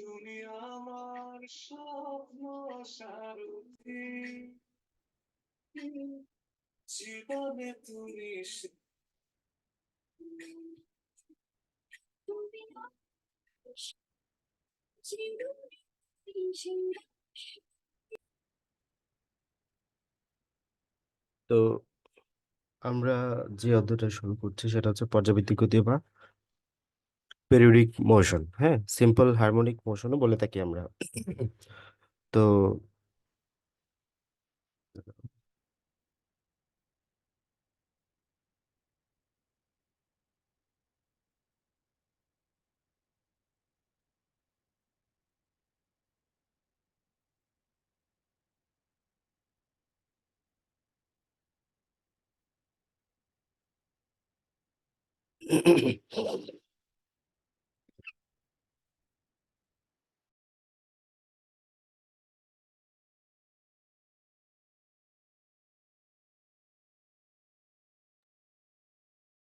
তুমি আমার স্বপ্ন সারথি, জীবনে তুমি তো আমরা যে অধ্যায়টা শুরু করছি সেটা হচ্ছে পর্যাবৃত্তি গতি বা পেরিওডিক মোশন। হ্যাঁ, সিম্পল হারমোনিক মোশনও বলে থাকি আমরা। তো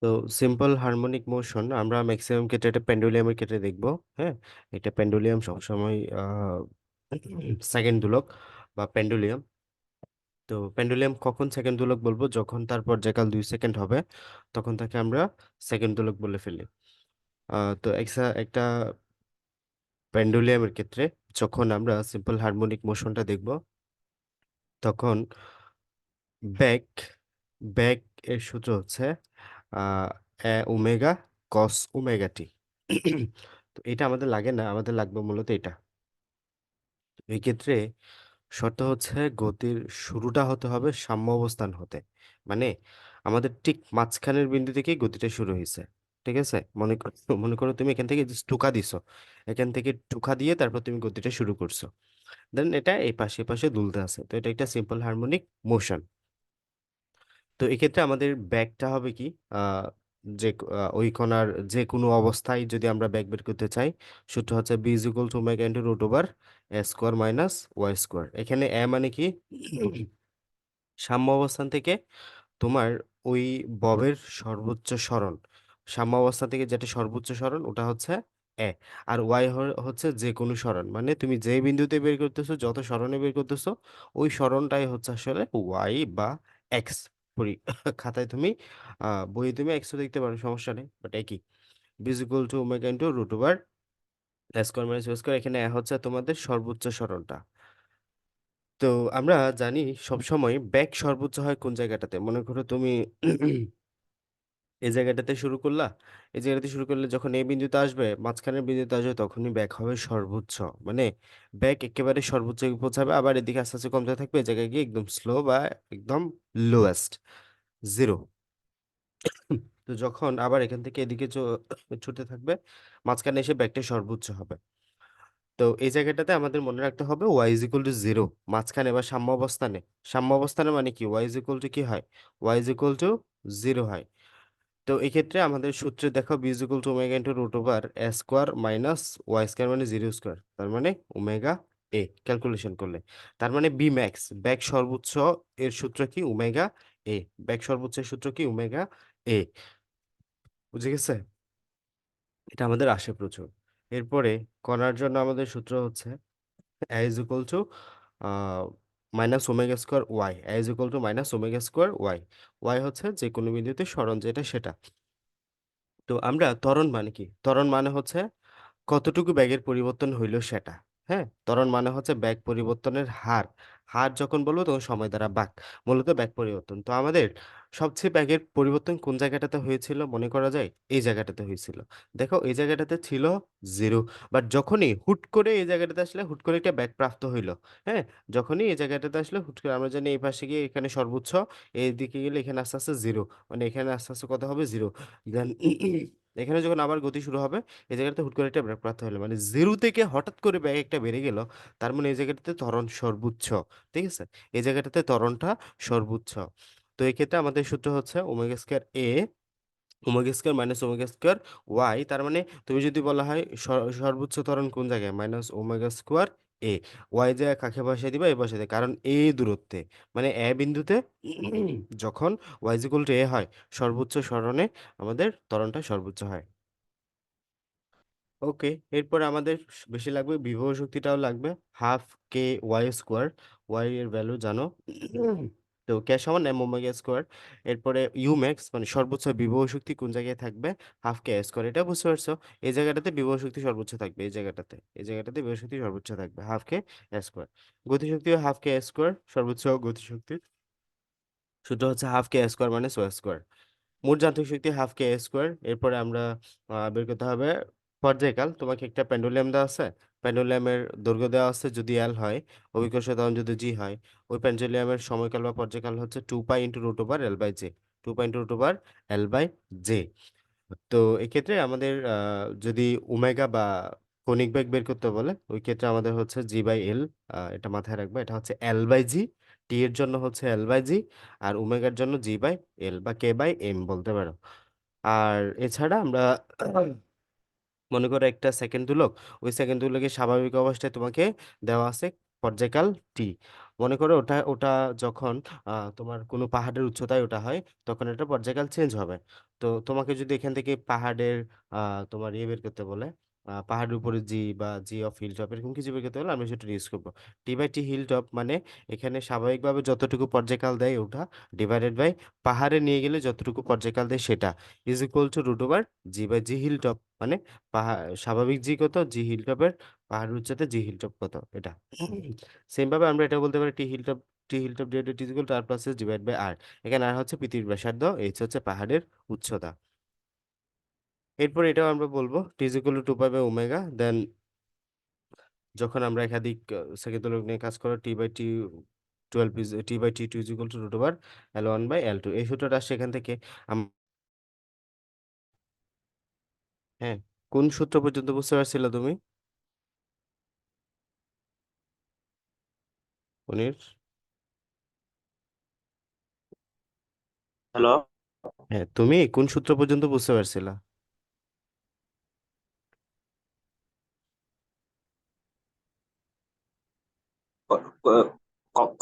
তো সিম্পল হারমোনিক মোশন আমরা ম্যাক্সিমাম ক্ষেত্রে এটা পেন্ডুলিয়ামের ক্ষেত্রে দেখবো। হ্যাঁ, এটা পেন্ডুলিয়াম সবসময় সেকেন্ড দোলক বা পেন্ডুলিয়াম। তো পেন্ডুলিয়াম কখন সেকেন্ড দোলক বলবো? যখন তার পর্যায়কাল 2 সেকেন্ড হবে তখন তাকে আমরা সেকেন্ড দোলক বলে ফেলি। তো একটা পেন্ডুলিয়ামের ক্ষেত্রে যখন আমরা সিম্পল হারমোনিক মোশনটা দেখব তখন ব্যাক ব্যাক এর সূত্র হচ্ছে আহ ওমেগা কস ওমেগা টি। তো এটা আমাদের লাগে না, আমাদের লাগবে মূলত এটা। এই ক্ষেত্রে শর্ত হচ্ছে গতির শুরুটা হতে হবে সাম্য অবস্থান হতে, মানে আমাদের ঠিক মাঝখানের বিন্দু থেকেই গতিটা শুরু হয়েছে। ঠিক আছে, মনে করো তুমি এখান থেকে just টোকা দিছো, এখান থেকে টোকা দিয়ে তারপর তুমি গতিটা শুরু করছো, দেন এটা এই পাশে পাশে দুলতে আছে, তো এটা একটা সিম্পল হারমোনিক মোশন। তো এক্ষেত্রে আমাদের ব্যাকটা হবে কি, আহ যে ওই কণার যে কোনো অবস্থায় যদি আমরা ব্যাক বের করতে চাই, সূত্র হচ্ছে B is equal to omega into root over A square minus Y square. এখানে এ মানে কি, সাম্য অবস্থান থেকে তোমার ওই ববের সর্বোচ্চ সরণ, সাম্য অবস্থান থেকে যেটা সর্বোচ্চ সরণ ওটা হচ্ছে এ। আর ওয়াই হচ্ছে যে কোনো সরণ, মানে তুমি যে বিন্দুতে বের করতেছো, যত সরণে বের করতেছো ওই সরণটাই হচ্ছে আসলে ওয়াই বা এক্স। পরি খাতায় তুমি বইয়ে তুমি এক্সও দেখতে পারো, সমস্যা নেই, বাট একই। B is equal to omega into root over square minus square. এখানে এ হচ্ছে তোমাদের সর্বোচ্চ সরণটা। তো আমরা জানি সবসময় ব্যাক সর্বোচ্চ হয় কোন জায়গাটাতে, মনে করো তুমি এই জায়গাটাতে শুরু করলা, এই জায়গাটাতে শুরু করলে যখন এই বিন্দুতে আসবে, মাঝখানের বিন্দুতে আসবে, তখনই ব্যাক হবে সর্বোচ্চ, মানে ব্যাক একেবারে সর্বোচ্চ পৌঁছাবে, আবার এদিকে আস্তে আস্তে কমতে থাকবে, এই জায়গায় গিয়ে একদম স্লো বা একদম লোয়েস্ট, জিরো। তো যখন আবার এখান থেকে এদিকে ছুটতে থাকবে, মাঝখানে এসে ব্যাকটা সর্বোচ্চ হবে। তো এই জায়গাটাতে আমাদের মনে রাখতে হবে Y is equal to zero, মাঝখানে বা সাম্য অবস্থানে। সাম্য অবস্থানে মানে কি, ওয়াই ইজ ইকুয়াল টু কি হয়, Y is equal to zero হয়। তো এই ক্ষেত্রে আমাদের সূত্রে দেখো B is equal to omega into root over A square minus Y square মানে জিরো স্কোয়ার, তার মানে ওমেগা এ ক্যালকুলেশন করলে, তার মানে বি ম্যাক্স ব্যাক সর্বোচ্চ এর সূত্র কি ওমেগা এ, ব্যাক সর্বোচ্চের সূত্র কি ওমেগা এ। বুঝে গেছে? এটা আমাদের আসে প্রচুর। এরপরে করার জন্য আমাদের সূত্র হচ্ছে a is equal to minus omega square y, a is equal to minus omega square y. Y হচ্ছে যে কোনো বিন্দুতে সরণ যেটা সেটা। তো আমরা ত্বরণ মানে কি, ত্বরণ মানে হচ্ছে কতটুকু ব্যাগের পরিবর্তন হইলো সেটা। হ্যাঁ, ত্বরণ মানে হচ্ছে ব্যাগ পরিবর্তনের হার। হার যখন বলবো তখন সময় দ্বারা ভাগ, মূলত ব্যাগ পরিবর্তন। তো আমাদের সবচেয়ে ব্যাগের পরিবর্তন কোন জায়গাটাতে হয়েছিল মনে করা যায়, এই জায়গাটাতে হয়েছিল। দেখো এই জায়গাটাতে ছিল জিরো, বাট যখনই হুট করে এই জায়গাটাতে আসলে হুট করে একটা ব্যাগ প্রাপ্ত হইলো। হ্যাঁ, যখনই এই জায়গাটাতে আসলে হুট করে আমরা জানি এই পাশে গিয়ে এখানে সর্বোচ্চ, এই দিকে গেলে এখানে আস্তে আস্তে জিরো, মানে এখানে আস্তে আস্তে কত হবে জিরো, দেন এখানে যখন আবার গতি শুরু হবে এই জায়গাতে হুট করে একটা ব্রেক প্রাপ্ত হলো, মানে জিরো থেকে হঠাৎ করে ব্যাগ একটা বেড়ে গেল, তার মানে এই জায়গাটাতে ত্বরণ সর্বোচ্চ। ঠিক আছে, এই জায়গাটাতে ত্বরণটা সর্বোচ্চ। তো এই ক্ষেত্রে আমাদের সূত্র হচ্ছে omega square a omega square minus omega square y, তার মানে তুমি যদি বলা হয় সর্বোচ্চ ত্বরণ কোন জায়গায়, মাইনাস ওমেগা স্কয়ার এ, ওয়াই জায়গায় কাকে বসাই দিবা, এ বসাই দিবা, কারণ এ দূরত্বে, মানে এ বিন্দুতে যখন ওয়াই ইকুয়াল টু এ হয়, সর্বোচ্চ সরণে আমাদের ত্বরণটা সর্বোচ্চ হয়। ওকে, এরপর আমাদের বেশি লাগবে বিভব শক্তিটাও লাগবে। হাফ কে ওয়াই স্কোয়ার, ওয়াই এর ভ্যালু জানো। তো কে সমান এম ওমেগা স্কোয়ার। এরপরে ইউ ম্যাক্স মানে সর্বোচ্চ বিভব শক্তি কোন জায়গায় থাকবে, হাফ কে স্কোয়ার, এটা বুঝতে পারছো। এই জায়গাটাতে বিভব শক্তি সর্বোচ্চ থাকবে, এই জায়গাটাতে বিভব শক্তি সর্বোচ্চ থাকবে হাফ কে স্কোয়ার। গতিশক্তিও হাফ কে স্কোয়ার, সর্বোচ্চ গতিশক্তি সূত্র হচ্ছে হাফ কে স্কোয়ার মানে সোয়া স্কোয়ার। মোট যান্ত্রিক শক্তি হাফ কে স্কোয়ার। এরপরে আমরা বের করতে হবে পর্যায়কাল। তোমাকে একটা পেন্ডুলাম দেওয়া আছে, পেন্ডুলামের দৈর্ঘ্য দেওয়া আছে যদি এল হয়, অভিকর্ষ ত্বরণ যদি জি হয়, ওই পেন্ডুলামের সময়কাল বা পর্যায়কাল হচ্ছে 2 পাই × √/L/J, 2 পাই × √/L/J। তো এক্ষেত্রে আমাদের যদি ওমেগা বা কৌণিক বেগ বের করতে বলে, ওই ক্ষেত্রে আমাদের হচ্ছে G/L, এটা মাথায় রাখবে, এটা হচ্ছে L/G। টি এর জন্য হচ্ছে L/G, আর ওমেগার জন্য G/L বা K/M বলতে পারো। আর এছাড়া আমরা মনে করো একটা সেকেন্ড দুলক, ওই সেকেন্ড দুলকের স্বাভাবিক অবস্থায় তোমাকে দেওয়া আছে পর্যায়কাল টি। মনে করো ওটা ওটা যখন তোমার কোনো পাহাড়ের উচ্চতায় ওটা হয়, তখন এটা পর্যায়কাল চেঞ্জ হবে। তো তোমাকে যদি এখান থেকে পাহাড়ের তোমার ইয়ে বের করতে বলে, পাহাড়ের উপরে জি বা জি অফ হিল টপ এরকম কিছু বের করতে বলে, আমরা সেটা ইউজ করবো। টি/টি হিল টপ মানে এখানে স্বাভাবিকভাবে যতটুকু পর্যায়কাল দেয় ওটা, ডিভাইডেড বাই পাহাড়ে নিয়ে গেলে যতটুকু পর্যায়কাল দেয় সেটা, ইজ ইকুয়াল টু √/, জি/জি হিল টপ মানে পাহাড় স্বাভাবিক জি কত, জি হিল টপের পাহাড়ের উচ্চতা জি হিল টপ কত, এটা। সেম ভাবে আমরা এটা বলতে পারি T hill top divided T equal to R plus S divide by R. এখানে আর হচ্ছে পৃথিবীর ব্যাসার্ধ, এইচ হচ্ছে পাহাড়ের উচ্চতা। এরপর এটাও আমরা বলবো টি ইজ ইকুয়াল টু 2 পাই/ওমেগা। দেন যখন আমরা একাধিক সেকেন্ড দোলক নিয়ে কাজ করো, টি/টি two is equal to √/L1/L2, এই সূত্রটা আসছে এখান থেকে। হ্যাঁ, কোন সূত্র পর্যন্ত বুঝতে পারছিলে তুমি? উনির। হ্যালো। হ্যাঁ, তুমি কোন সূত্র পর্যন্ত বুঝতে পারছিলা?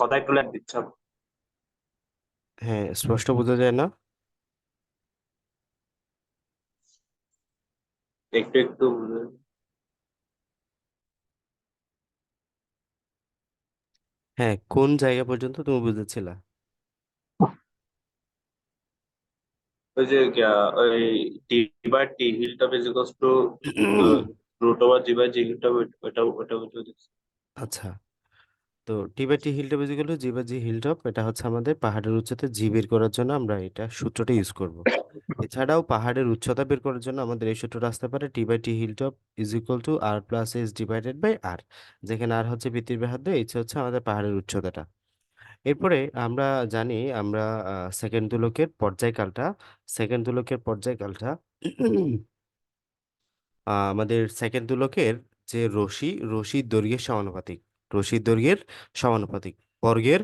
কথা একটু ল্যাগ দিচ্ছ। হ্যাঁ, স্পষ্ট বোঝা যায় না। একটু একটু হ্যাঁ, কোন জায়গা পর্যন্ত তুমি বুঝেছিলা? ওই যে ওই T hill top is equals to √/G/G hill top, ওটা বুঝতে দিচ্ছি। আচ্ছা, তো টি/টি hill top is equal to জি/জি হিল টপ, এটা হচ্ছে আমাদের পাহাড়ের উচ্চতা জি বের করার জন্য আমরা এটা সূত্রটা ইউজ করব। এছাড়াও পাহাড়ের উচ্চতা বের করার জন্য আমাদের এই সূত্রটা আসতে পারে টি/টি hill top is equal to R plus S divided by R, যেখানে আর হচ্ছে পৃথিবীর ব্যাসার্ধ, এইচ হচ্ছে আমাদের পাহাড়ের উচ্চতাটা। এরপরে আমরা জানি আমরা সেকেন্ড দোলকের পর্যায়কালটা, সেকেন্ড দোলকের পর্যায়কালটা আমাদের সেকেন্ড দোলকের যে রশির দৈর্ঘ্যের সমানুপাতিক, রশির দৈর্ঘ্যের সমানুপাতিক, বর্গের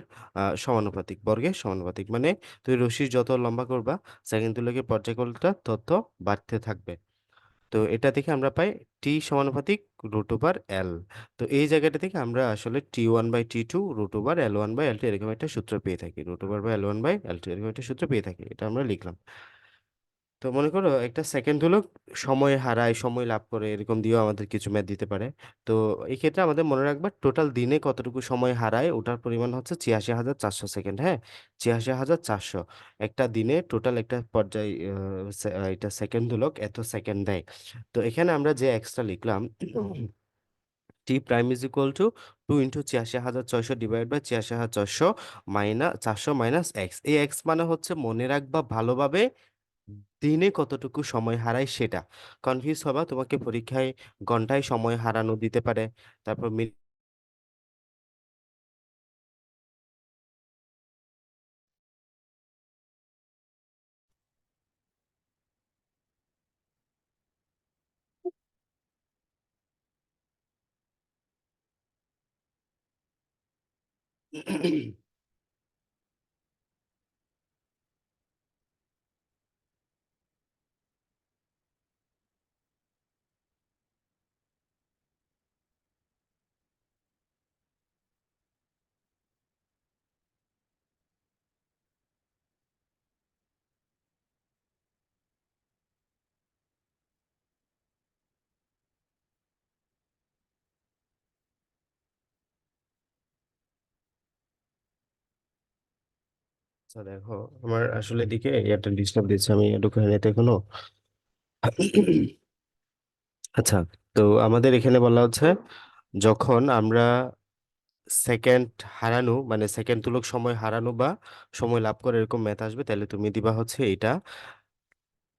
বর্গের সমানুপাতিক মানে তুমি রশি যত লম্বা করবা, সেকেন্ড দোলকের পর্যায়কালটা তত বাড়তে থাকবে। তো এটা থেকে আমরা পাই টি সমানুপাতিক √/L। তো এই জায়গাটা থেকে আমরা আসলে T1/T2 √/L1/L2 এরকম একটা সূত্র পেয়ে থাকি, √/L1/L2 এরকম একটা সূত্র পেয়ে থাকি, এটা আমরা লিখলাম। তো মনে করো একটা সেকেন্ড হলো সময় হারায় সময় লাভ করে, এরকম দিয়েও আমাদের কিছু ম্যাথ দিতে পারে। তো এই ক্ষেত্রে আমাদের মনে রাখবা টোটাল দিনে কতটুকু সময় হারায়, ওটার পরিমাণ হচ্ছে ৮৬,৪০০ সেকেন্ড। হ্যাঁ, ৮৬,৪০০ একটা দিনে টোটাল একটা পর্যায়, এটা সেকেন্ড হলো এত সেকেন্ড দেয়। তো এখানে আমরা যে এক্সট্রা লিখলাম, T prime is equal to 2 × ৮৬,৪০০ ডিভাইড বাই ৮৬,৪০০ মাইনাস 400 মাইনাস এক্স। এই এক্স মানে হচ্ছে মনে রাখবা ভালোভাবে দিনে কতটুকু সময় হারায় সেটা। কনফিউজ হবা, তোমাকে পরীক্ষায় ঘন্টায় সময় হারানো দিতে পারে, তারপর আচ্ছা দেখো, আমার আসলে এদিকে একটা ডিস্টার্ব দিচ্ছে, আমি ঢুকে নিতে এখনো। আচ্ছা, তো আমাদের এখানে বলা হচ্ছে যখন আমরা সেকেন্ড হারানো, মানে সেকেন্ড তুলক সময় হারানো বা সময় লাভ করে এরকম ম্যাথ আসবে, তাহলে তুমি দিবা হচ্ছে এটা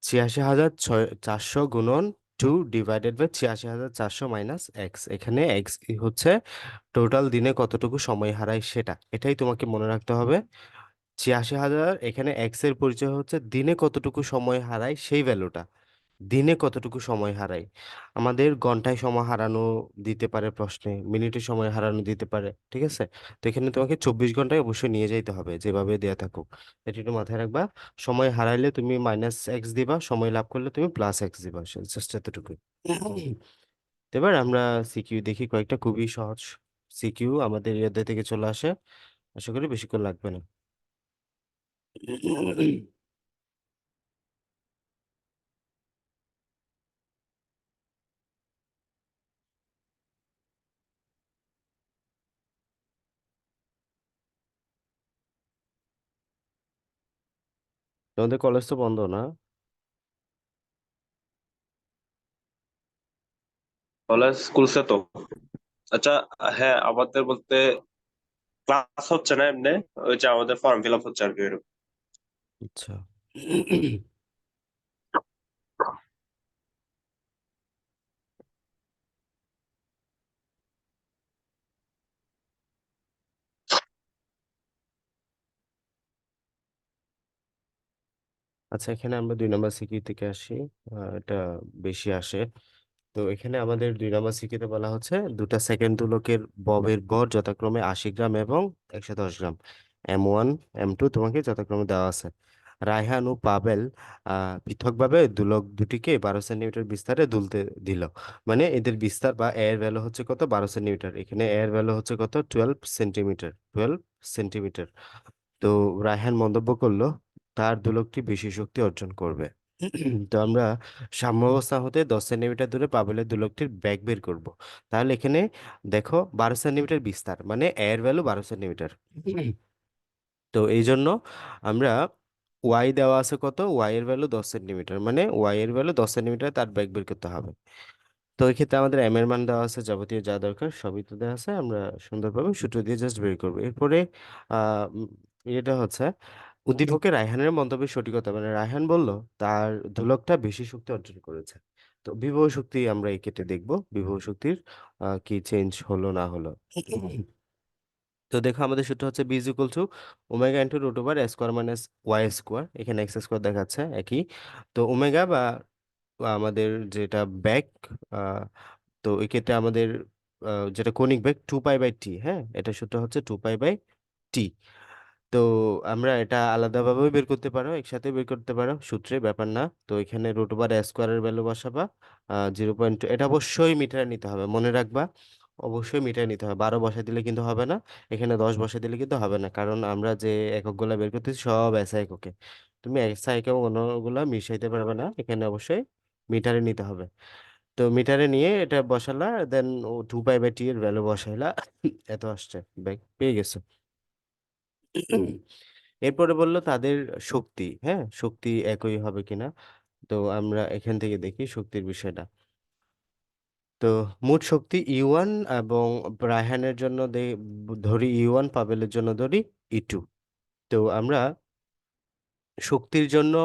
86,400 গুণন 2 / 86,400 মাইনাস এক্স। এখানে এক্স হচ্ছে টোটাল দিনে কতটুকু সময় হারায় সেটা, এটাই তোমাকে মনে রাখতে হবে। 86,000, এখানে এক্স এর পরিচয় হচ্ছে দিনে কতটুকু সময় হারায় সেই ভ্যালুটা। দিনে কতটুকু সময় হারাই, আমাদের ঘন্টায় সময় হারানো দিতে পারে প্রশ্নে, মিনিটে সময় হারানো দিতে পারে, ঠিক আছে। তো এখানে তোমাকে 24 ঘন্টায় অবশ্যই নিয়ে যাইতে হবে যেভাবে দেয়া থাকুক, এটা একটু মাথায় রাখবা। সময় হারাইলে তুমি মাইনাস এক্স দিবা, সময় লাভ করলে তুমি প্লাস এক্স দিবা, জাস্ট এতটুকুই। তো এবার আমরা সিকিউ দেখি কয়েকটা, খুবই সহজ সিকিউ আমাদের ইয়াদের থেকে চলে আসে, আশা করি বেশিক্ষণ লাগবে না। তোমাদের কলেজ তো বন্ধ না? কলেজ খুলছে তো। আচ্ছা, হ্যাঁ আমাদের বলতে ক্লাস হচ্ছে না এমনি, ওই যে আমাদের ফর্ম ফিল আপ হচ্ছে আর কি এরকম। আচ্ছা। আচ্ছা, এখানে আমরা 2 নম্বর সিকিউ থেকে আসি। এটা বেশি আসে। তো এখানে আমাদের 2 নম্বর সিকিউতে বলা হচ্ছে দুটা সেকেন্ড দোলকের ববের ভর যথাক্রমে 80 গ্রাম এবং 110 গ্রাম। M1 M2 তোমাকে যথাক্রমে দেওয়া আছে। রায়হান ও পাবেল পৃথকভাবে দোলক দুটিকে 12 সেন্টিমিটার বিস্তারে দুলতে দিল। মানে এদের বিস্তার বা এর ভ্যালু হচ্ছে কত, 12 সেন্টিমিটার। এখানে এর ভ্যালু হচ্ছে কত, 12 সেন্টিমিটার, 12 সেন্টিমিটার। তো রায়হান মন্তব্য করলো তার দোলকটি বেশি শক্তি অর্জন করবে। তো আমরা সাম্যাবস্থা হতে 10 সেন্টিমিটার দূরে পাবেলের দোলকটির ব্যাগ বের করব। তাহলে এখানে দেখো 12 সেন্টিমিটার বিস্তার, মানে এর ভ্যালু 12 সেন্টিমিটার। তো এই জন্য আমরা ওয়াই দেওয়া আছে কত, ওয়াই এর ভ্যালু 10 সেন্টিমিটার, মানে ওয়াই এর ভ্যালু 10 সেন্টিমিটার, তার ব্যাগ বের করতে হবে। তো এই ক্ষেত্রে আমাদের এম এর মান দেওয়া আছে, যাবতীয় যা দরকার সবই তো দেওয়া আছে, আমরা সুন্দরভাবে সূত্র দিয়ে জাস্ট বের করবো। এরপরে উম, এটা হচ্ছে উদ্দীপকে রায়হানের মন্তব্যের সঠিকতা, মানে রায়হান বলল তার দোলকটা বেশি শক্তি অর্জন করেছে। তো বিভব শক্তি আমরা এই ক্ষেত্রে দেখবো, বিভব শক্তির কি চেঞ্জ হলো না হলো। তো দেখো আমাদের সূত্র হচ্ছে B is equal to omega into root over A square minus Y square, এখানে এক্স স্কোয়ার দেখাচ্ছে একই। তো ওমেগা বা আমাদের যেটা ব্যাক, তো এই ক্ষেত্রে আমাদের যেটা conic beg 2 pi by T, হ্যাঁ এটা সূত্র হচ্ছে 2 পাই বাই টি। তো আমরা এটা আলাদাভাবেও বের করতে পারো, একসাথে বের করতে পারো, সূত্রে ব্যাপার না। তো এখানে রুট ওভার এ স্কোয়ারের ভ্যালু বসাবা 0.2, এটা অবশ্যই মিটারে নিতে হবে, মনে রাখবা। অবশ্যই মিটারে নিতে হবে, 12 বসাই দিলে কিন্তু হবে না, এখানে 10 বসাই দিলে কিন্তু হবে না, কারণ আমরা যে এককগুলা বের করতেছি সব এসআই এককে। তুমি এসআই একক অন্যগুলা মিশাইতে পারবে না, এখানে অবশ্যই মিটারে নিতে হবে। তো মিটারে নিয়ে এটা বসালা, দেন 2 পাই বাই টি এর ভ্যালু বসাইলা, এত আসছে, পেয়ে গেছো। এরপরে বললো তাদের শক্তি, হ্যাঁ শক্তি একই হবে কিনা। তো আমরা এখান থেকে দেখি শক্তির বিষয়টা। তো মোট শক্তি E1, এবং রায়হানের জন্য ধরি E1, পাবেলের জন্য ধরি E2। তো আমরা শক্তির জন্য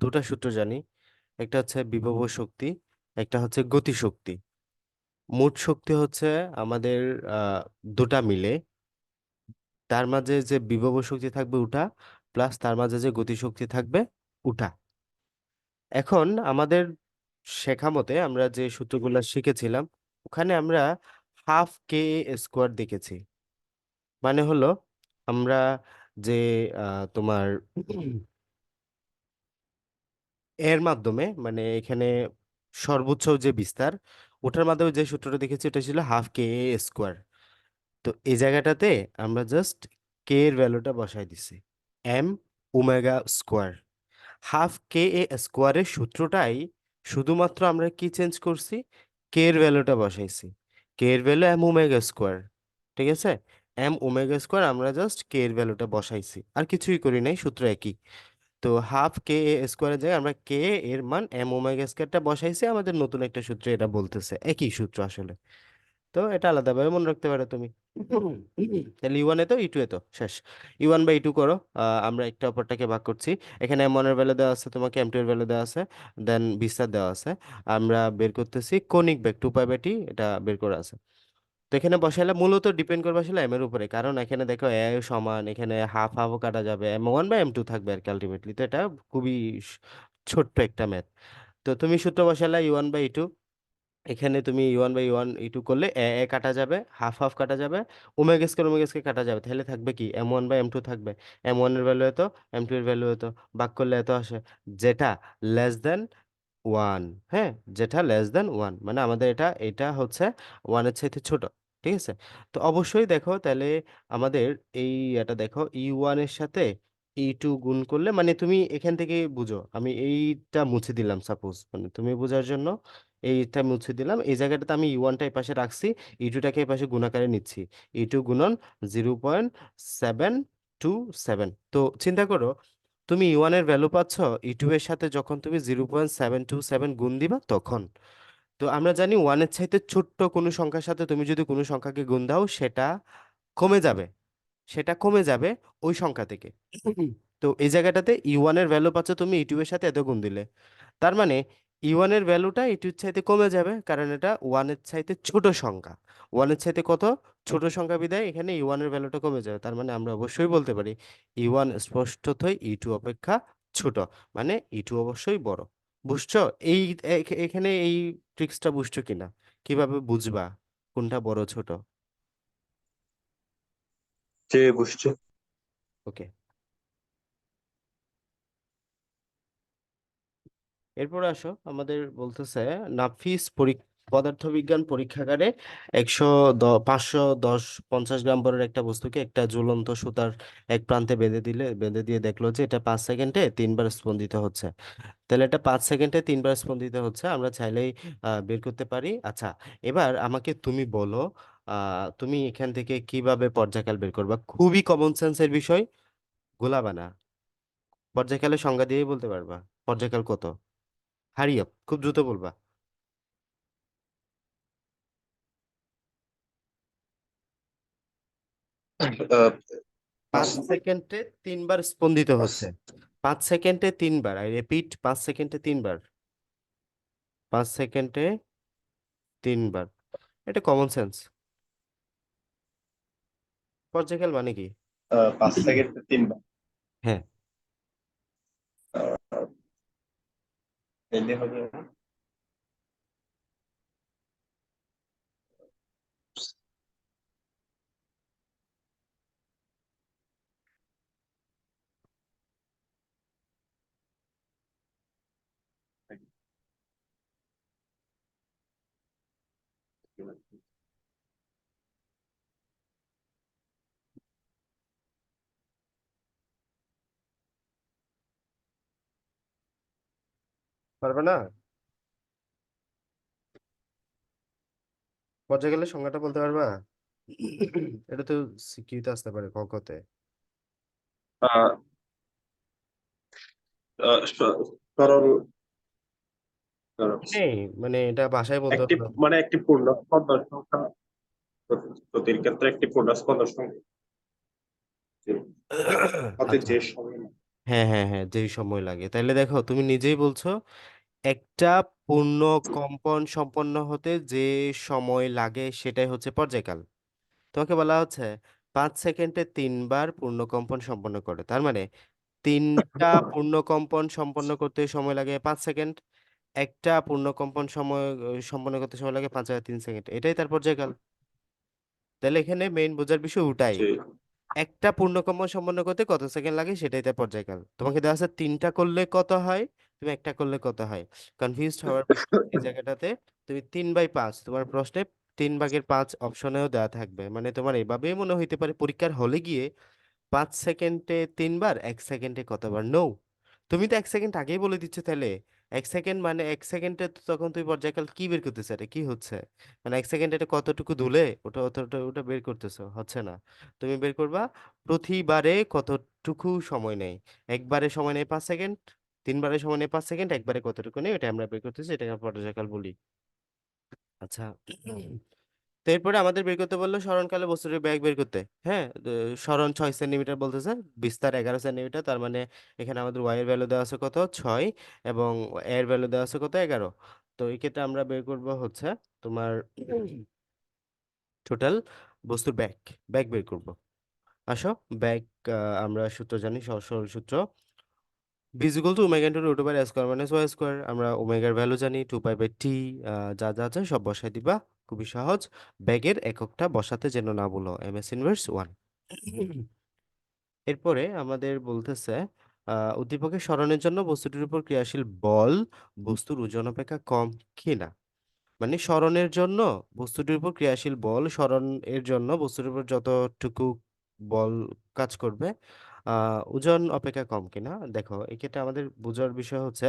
দুটা সূত্র জানি, একটা হচ্ছে বিভব শক্তি, একটা হচ্ছে গতি শক্তি। মোট শক্তি হচ্ছে আমাদের আহ দুটা মিলে, তার মাঝে যে বিভব শক্তি থাকবে ওটা, প্লাস তার মাঝে যে গতি শক্তি থাকবে ওটা। এখন আমাদের শেখা মতে আমরা যে সূত্রগুলো শিখেছিলাম, ওখানে আমরা হাফ কে স্কোয়ার দেখেছি। মানে হলো আমরা যে তোমার এর মাধ্যমে, মানে এখানে সর্বোচ্চ যে বিস্তার, ওটার মাধ্যমে যে সূত্রটা দেখেছি ওটা ছিল হাফ কে স্কোয়ার। তো এই জায়গাটাতে আমরা জাস্ট কে এর ভ্যালুটা বসাই দিছি, এম ওমেগা স্কোয়ার। হাফ কে এ স্কোয়ারের সূত্রটাই শুধুমাত্র আমরা কি চেঞ্জ করছি, কে এর ভ্যালুটা বসাইছি। কে এর ভ্যালু এম ওমেগা স্কোয়ার, ঠিক আছে। এম ওমেগা স্কোয়ার আমরা জাস্ট কে এর ভ্যালুটা বসাইছি, আর কিছুই করি নাই, সূত্র একই। তো হাফ কে এ স্কোয়ারের জায়গায় আমরা কে এর মান এম ওমেগা স্কোয়ারটা বসাইছি, আমাদের নতুন একটা সূত্র এটা বলতেছে, একই সূত্র আসলে। তো এটা আলাদাভাবে মনে রাখতে পারো তুমি। তাহলে ইউ ওয়ানে তো ই টু এ তো শেষ। ইউ ওয়ান বাই টু করো। আমরা একটা অপরটাকে ভাগ করছি। এখানে এম ওয়ানের ভ্যালু দেওয়া আছে, তোমাকে এম টু এর ভ্যালু দেওয়া আছে, দেন বিস্তার দেওয়া আছে। আমরা বের করতেছি conic beg 2 pi by T, এটা বের করা আছে। তো এখানে বসাইলে মূলত ডিপেন্ড করবে আসলে এম এর উপরে, কারণ এখানে দেখো এ সমান, এখানে হাফ হাফও কাটা যাবে, এম ওয়ান বা এম টু থাকবে আর কি আলটিমেটলি। তো এটা খুবই স- ছোট্ট একটা ম্যাথ। তো তুমি সূত্র বসালে ইউ ওয়ান বাই টু, এখানে তুমি U one by one E two করলে এ এ কাটা যাবে, হাফ হাফ কাটা যাবে, ওমেগা স্কয়ার কাটা যাবে, তাহলে থাকবে কি M one by M two থাকবে। এম ওয়ান এর ভ্যালু এত, এম টু এর ভ্যালু এত, ভাগ করলে এত আসে, যেটা লেস দেন ওয়ান। হ্যাঁ, যেটা লেস দেন ওয়ান মানে আমাদের এটা এটা হচ্ছে ওয়ানের চাইতে ছোট। ঠিক আছে। তো অবশ্যই দেখো তাহলে আমাদের এই এটা দেখো ই ওয়ানের সাথে ই টু গুণ করলে, মানে তুমি এখান থেকে বুঝো, আমি এইটা মুছে দিলাম সাপোজ, মানে তুমি বোঝার জন্য এইটা মুছে দিলাম, এই জায়গাটাতে আমি ই ওয়ানটা এই পাশে রাখছি, ই টুটাকে এই পাশে গুণাকারে নিচ্ছি। ই টু গুণন 0.727। তো চিন্তা করো, তুমি ই ওয়ান এর ভ্যালু পাচ্ছ, ই টু এর সাথে যখন তুমি 0.727 গুণ দিবা তখন। তো আমরা জানি ওয়ানের চাইতে ছোট্ট কোনো সংখ্যার সাথে তুমি যদি কোনো সংখ্যাকে গুণ দাও, সেটা কমে যাবে, সেটা কমে যাবে ওই সংখ্যা থেকে। তো এই জায়গাটাতে ই ওয়ান এর ভ্যালু পাচ্ছ তুমি ই টু এর সাথে এত গুণ দিলে, তার মানে ই ওয়ান এর ভ্যালুটা ই টুর চাইতে কমে যাবে, কারণ এটা ওয়ানের চাইতে ছোট সংখ্যা। ওয়ানের চাইতে কত ছোট সংখ্যা বিধায় এখানে ই ওয়ান এর ভ্যালুটা কমে যাবে। তার মানে আমরা অবশ্যই বলতে পারি ই ওয়ান স্পষ্টতই ই টু অপেক্ষা ছোট, মানে ই টু অবশ্যই বড়। বুঝছো? এই এখানে এই ট্রিক্সটা বুঝছো কিনা, কিভাবে বুঝবা কোনটা বড় ছোট? যে বুঝছো। ওকে। এরপর আসো, আমাদের বলতেছে নাফিস পদার্থবিজ্ঞান পরীক্ষাগারে 550 গ্রাম বরের একটা বস্তুকে একটা ঝুলন্ত সুতার এক প্রান্তে বেঁধে দিয়ে দেখলো যে এটা 5 সেকেন্ডে 3 বার স্পন্দিত হচ্ছে। তাহলে এটা 5 সেকেন্ডে 3 বার স্পন্দিত হচ্ছে, আমরা চাইলেই বের করতে পারি। আচ্ছা, এবার আমাকে তুমি বলো, তুমি এখান থেকে কিভাবে পর্যায়কাল বের করবা? খুবই কমন সেন্সের বিষয়, গোলাবানা। পর্যায়কালের সংজ্ঞা দিয়েই বলতে পারবা পর্যায়কাল কত। হারি আপ, খুব দ্রুত বলবা। আহ, পাঁচ 5 সেকেন্ডে 3 বার স্পন্দিত পাঁচ হচ্ছে। 5 সেকেন্ডে 3 বার, আই রিপিট, 5 সেকেন্ডে 3 বার, 5 সেকেন্ডে 3 বার। এটা কমন সেন্স। পর্যায়কাল মানে কি? 5 সেকেন্ডে 3 বার। হ্যাঁ। তাইলে হবে পারবে না? পর্যায়কালের সংজ্ঞাটা বলতে পারবা? এটা তো সিকিউতে আসতে পারে, কখতে। আহ, সরল সরল। নেই, মানে এটা ভাষায় বলতে একটি পারো। মানে একটি পূর্ণ স্পন্দন সংখ্যা প্রতির ক্ষেত্রে একটি পূর্ণ স্পন্দন সংখ্যা হতে আচ্ছা। যে সময় লাগে। হ্যাঁ হ্যাঁ হ্যাঁ, যেই সময় লাগে। তাহলে দেখো তুমি নিজেই বলছো একটা পূর্ণ কম্পন সম্পন্ন হতে যে সময় লাগে সেটাই হচ্ছে পর্যায়কাল। তোমাকে বলা হচ্ছে 5 সেকেন্ডে 3 বার পূর্ণকম্পন সম্পন্ন করে, তার মানে 3টা পূর্ণকম্পন সম্পন্ন করতে সময় লাগে 5 সেকেন্ড। একটা পূর্ণকম্পন সম্পন্ন করতে সময় লাগে 5/3 সেকেন্ড, এটাই তার পর্যায়কাল। তাহলে এখানে মেইন বোঝার বিষয় ওটাই, যে একটা পূর্ণকম্পন সম্পন্ন করতে কত সেকেন্ড লাগে সেটাই তার পর্যায়কাল। তোমাকে দেওয়া আছে 3টা করলে কত হয়, তুমি একটা করলে কত হয়। কনফিউজড হওয়ার বিষয় এই জায়গাটাতে। তুমি 3/5, তোমার প্রশ্নে 3/5 অপশনেও দেওয়া থাকবে, মানে তোমার এভাবেই মনে হইতে পারে পরীক্ষার হলে গিয়ে 5 সেকেন্ডে 3 বার, 1 সেকেন্ডে কতবার। নো, তুমি তো 1 সেকেন্ড আগেই বলে দিচ্ছ তাহলে। 1 সেকেন্ড মানে 1 সেকেন্ডে তো তখন তুই পর্যায়কাল কি বের করতেছে, এটা কি হচ্ছে? মানে 1 সেকেন্ডে এটা কতটুকু দূলে ওটা বের করতেছো, হচ্ছে না। তুমি বের করবা প্রতিবারে কতটুকু সময় নেয়। একবারে সময় নেয় 5 সেকেন্ড, তিনবারে সময় নেয় 5 সেকেন্ড, একবারে কতটুকু নেয় এটা আমরা বের করতেছি, এটাকে আমরা পর্যায়কাল বলি। আচ্ছা, তো এরপরে আমাদের বের করতে বললো স্মরণকালে বস্তুটির ব্যাগ বের করতে। হ্যাঁ, স্মরণ 6 সেন্টিমিটার বলতেছে, বিস্তার 11 সেন্টিমিটার, তার মানে এখানে আমাদের ওয়াই এর ভ্যালু দেওয়া আছে কত, 6, এবং এর ভ্যালু দেওয়া আছে কত, 11। তো এই ক্ষেত্রে আমরা বের করব হচ্ছে তোমার টোটাল বস্তুর ব্যাগ, ব্যাগ বের করব। আসো, ব্যাগ, আমরা সূত্র জানি, সহজ সরল সূত্র, B is equal to omega into root over A square minus Y square. আমরা ওমেগার ভ্যালু জানি 2 পাই বাই টি, যা যা আছে সব বসাই দিবা, খুবই সহজ। ব্যাগের এককটা বসাতে যেন না ভুলো, MS−1। এরপরে আমাদের বলতেছে উদ্দীপকের সরণের জন্য বস্তুটির উপর ক্রিয়াশীল বল বস্তুর ওজন অপেক্ষা কম কিনা। মানে সরণের জন্য বস্তুটির উপর ক্রিয়াশীল বল, সরণ এর জন্য বস্তুটির উপর যতটুকু বল কাজ করবে ওজন অপেক্ষা কম কিনা। দেখো এক্ষেত্রে আমাদের বোঝার বিষয় হচ্ছে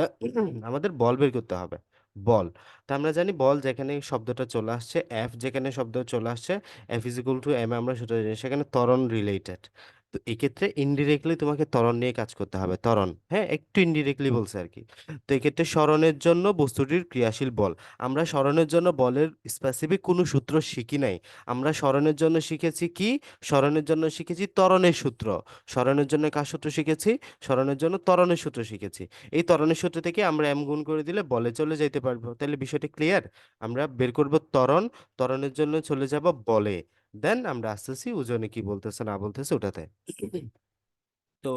আমাদের বল বের করতে হবে। বল, তা আমরা জানি বল যেখানে শব্দটা চলে আসছে, এফ যেখানে শব্দ চলে আসছে, F=m, আমরা সেটা জানি, সেখানে ত্বরণ রিলেটেড। তো এক্ষেত্রে ইনডিরেক্টলি তোমাকে ত্বরণ নিয়ে কাজ করতে হবে, ত্বরণ, হ্যাঁ একটু ইনডিরেক্টলি বলছে আর কি। তো এক্ষেত্রে সরণের জন্য বস্তুটির ক্রিয়াশীল বল, আমরা সরণের জন্য বলের স্পেসিফিক কোনো সূত্র শিখি নাই। আমরা সরণের জন্য শিখেছি কি, সরণের জন্য শিখেছি ত্বরণের সূত্র। সরণের জন্য কার সূত্র শিখেছি, সরণের জন্য ত্বরণের সূত্র শিখেছি। এই ত্বরণের সূত্র থেকে আমরা এম গুণ করে দিলে বলে চলে যাইতে পারবো, তাহলে বিষয়টা ক্লিয়ার। আমরা বের করব ত্বরণ, ত্বরণের জন্য চলে যাব বলে, দেন আমরা আসতেছি ওজনে কি বলতেছে না বলতেছে ওটাতে। তো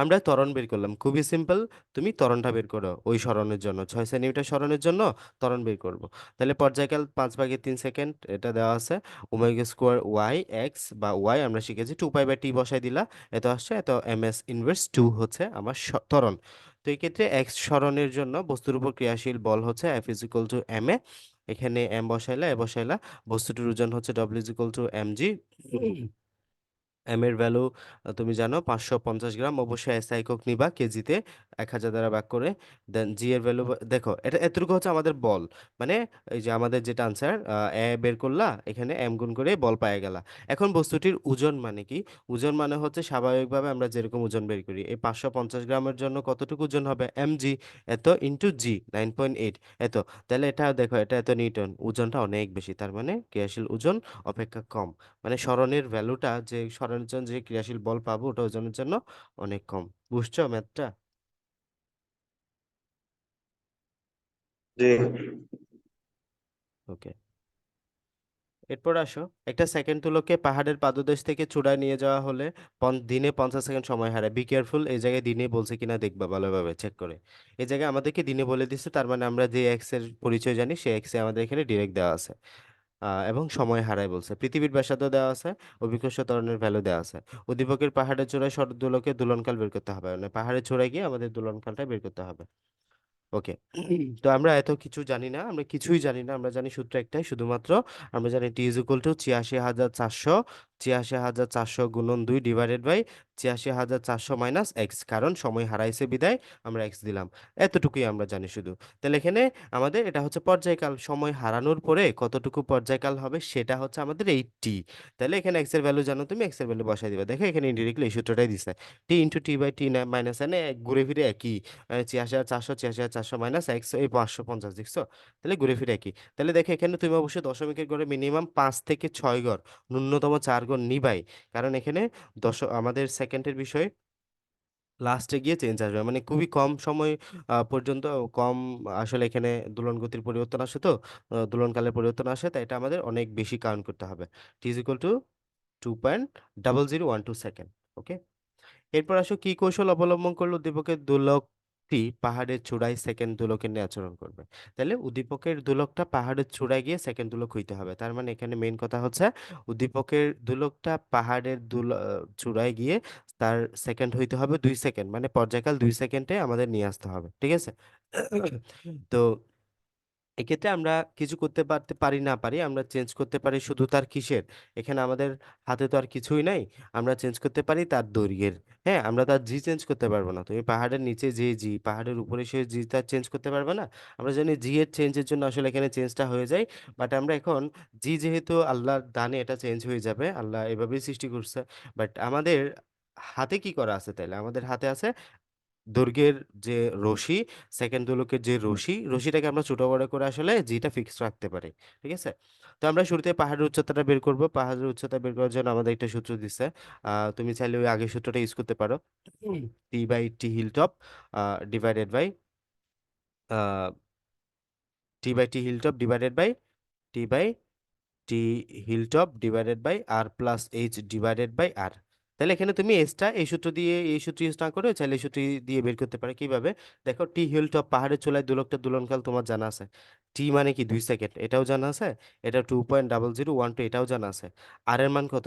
আমরা ত্বরণ বের করলাম, খুবই সিম্পল। তুমি ত্বরণটা বের করো ওই সরণের জন্য, 6 সেন্টিমিটার সরণের জন্য ত্বরণ বের করব। তাহলে পর্যায়কাল 5/3 সেকেন্ড এটা দেওয়া আছে, ওমেগা স্কোয়ার ওয়াই এক্স বা ওয়াই আমরা শিখেছি, 2 পাই বাই টি বসাই দিলা, এত আসছে, এত MS−2 হচ্ছে আমার ত্বরণ। তো এই ক্ষেত্রে এক্স সরণের জন্য বস্তুর উপর ক্রিয়াশীল বল হচ্ছে F=ma। এখানে এম বসাইলা, এ বসাইলা, বস্তুটির ওজন হচ্ছে W=mg। এম এর ভ্যালু তুমি জানো 550 গ্রাম, অবশ্যই এসআই একক নিবা কেজিতে, 1000 দ্বারা ভাগ করে। দেন জি এর ভ্যালু দেখো, এটা এতটুকু হচ্ছে আমাদের বল, মানে এই যে আমাদের যেটা আনসার এ বের করলা, এখানে এম গুণ করে বল পাওয়া গেল। এখন বস্তুটির ওজন মানে কি, ওজন মানে হচ্ছে স্বাভাবিকভাবে আমরা যেরকম ওজন বের করি, এই 550 গ্রামের জন্য কতটুকু ওজন হবে, mg, এত ইন্টু জি 9.8, এত। তাহলে এটা দেখো, এটা এত নিউটন, ওজনটা অনেক বেশি, তার মানে ক্রিয়াশীল ওজন অপেক্ষা কম। মানে স্মরণের ভ্যালুটা, যে স্মরণের জন্য যে ক্রিয়াশীল বল পাবো ওটা ওজনের জন্য অনেক কম। বুঝছো ম্যাথটা? জি। ওকে, এরপর আসো, একটা সেকেন্ড তুলকে পাহাড়ের পাদদেশ থেকে চূড়ায় নিয়ে যাওয়া হলে দিনে 50 সেকেন্ড সময় হারায়। বি কেয়ারফুল, এই জায়গায় দিনে বলছে কিনা দেখবা ভালোভাবে চেক করে। এই জায়গায় আমাদেরকে দিনে বলে দিচ্ছে, তার মানে আমরা যে এক্স এর পরিচয় জানি সেই এক্স এ আমাদের এখানে ডিরেক্ট দেওয়া আছে। এবং সময় হারায় বলছে, পৃথিবীর ব্যাসার্ধ দেওয়া আছে, অভিকর্ষ ত্বরণের ভ্যালু দেওয়া আছে। উদ্দীপকের পাহাড়ের চূড়ায় শরৎদোলকের দোলনকাল বের করতে হবে, মানে পাহাড়ের চূড়ায় গিয়ে আমাদের দোলনকালটা বের করতে হবে। ওকে, তো আমরা এত কিছু জানি না, আমরা কিছুই জানি না, আমরা জানি সূত্র একটাই শুধুমাত্র, আমরা জানি T=, ৮৬,৪০০, ৮৬,৪০০ গুণন 2 ডিভাইডেড বাই ৮৬,৪০০ মাইনাস এক্স, কারণ সময় হারাইছে বিদায় আমরা এক্স দিলাম। এতটুকুই আমরা জানি শুধু। তাহলে এখানে আমাদের এটা হচ্ছে পর্যায়কাল, সময় হারানোর পরে কতটুকু পর্যায়কাল হবে সেটা হচ্ছে আমাদের এই টি। তাহলে এখানে এক্স এর ভ্যালু জানো, তুমি এক্স এর ভ্যালু বসাই দিবা, দেখো এখানে ইনডিরেক্টলি এই সূত্রটাই দিছে, T × T/T মাইনাস এনে ঘুরে ফিরে একই, ৮৬,৪০০, ৮৬,৪০০ মাইনাস এক্স, এই 550 দেখছো, তাহলে ঘুরে ফিরে একই। তাহলে দেখো এখানে তুমি অবশ্যই দশমিকের ঘরে মিনিমাম 5 থেকে 6 ঘর, ন্যূনতম 4 ঘর নিবাই, কারণ এখানে আমাদের সেকেন্ডের বিষয় লাস্টে গিয়ে চেঞ্জ আসবে, মানে খুবই কম সময় পর্যন্ত, কম আসলে এখানে দোলন গতির পরিবর্তন আসে, তো দোলনকালের পরিবর্তন আসে, তাই এটা আমাদের অনেক বেশি কাউন্ট করতে হবে। T=2.0012 second. ওকে, এরপর আসো, কি কৌশল অবলম্বন করলে উদ্দীপকের দোলকটি পাহাড়ের চূড়ায় সেকেন্ড দোলকের নিয়ে আচরণ করবে। তাহলে উদ্দীপকের দোলকটা পাহাড়ের চূড়ায় গিয়ে সেকেন্ড দোলক হইতে হবে, তার মানে এখানে মেইন কথা হচ্ছে উদ্দীপকের দোলকটা পাহাড়ের চূড়ায় গিয়ে তার সেকেন্ড হইতে হবে 2 সেকেন্ড, মানে পর্যায়কাল 2 সেকেন্ডে আমাদের নিয়ে আসতে হবে, ঠিক আছে? তো এক্ষেত্রে আমরা কিছু করতে পারি না পারি আমরা চেঞ্জ করতে পারি শুধু তার কিসের, এখানে আমাদের হাতে তো আর কিছুই নাই। আমরা চেঞ্জ করতে পারি তার দৈর্ঘ্যের। হ্যাঁ, আমরা তার জি চেঞ্জ করতে পারবো না। তুমি পাহাড়ের নিচে যে জি, পাহাড়ের উপরে সে জি তার চেঞ্জ করতে পারবে না। আমরা জানি জি এর চেঞ্জের জন্য আসলে এখানে চেঞ্জটা হয়ে যায়। বাট আমরা এখন জি যেহেতু আল্লাহর দানে এটা চেঞ্জ হয়ে যাবে। আল্লাহ এভাবেই সৃষ্টি করছে। বাট আমাদের হাতে কি করা আছে তাইলে? আমাদের হাতে আছে দৈর্ঘ্যের যে রশি, সেকেন্ড দোলকের যে রশিটাকে আমরা ছোট বড় করে আসলে জি টা ফিক্সড রাখতে পারি। ঠিক আছে? তো আমরা শুরুতে পাহাড়ের উচ্চতাটা বের করব। পাহাড়ের উচ্চতা বের করার জন্য আমাদের একটা সূত্র দিছে। তুমি চাইলে ওই আগের সূত্রটা ইউজ করতে পারো। টি হিল টপ আ ডিভাইডেড বাই আ T hill top divided by T by T hilltop divided by R plus H divided by R. তাহলে এখানে তুমি এসটা এই সূত্র দিয়ে এই সূত্র ইউজ না করে চাইলে এই সূত্র দিয়ে বের করতে পারো কিভাবে? দেখো টি হিলটপ পাহাড়ের চূড়ায় দোলকটা দোলনকাল তোমার জানা আছে। টি মানে কি 2 সেকেন্ড এটাও জানা আছে। এটা 2.0012 এটাও জানা আছে। আর এর মান কত?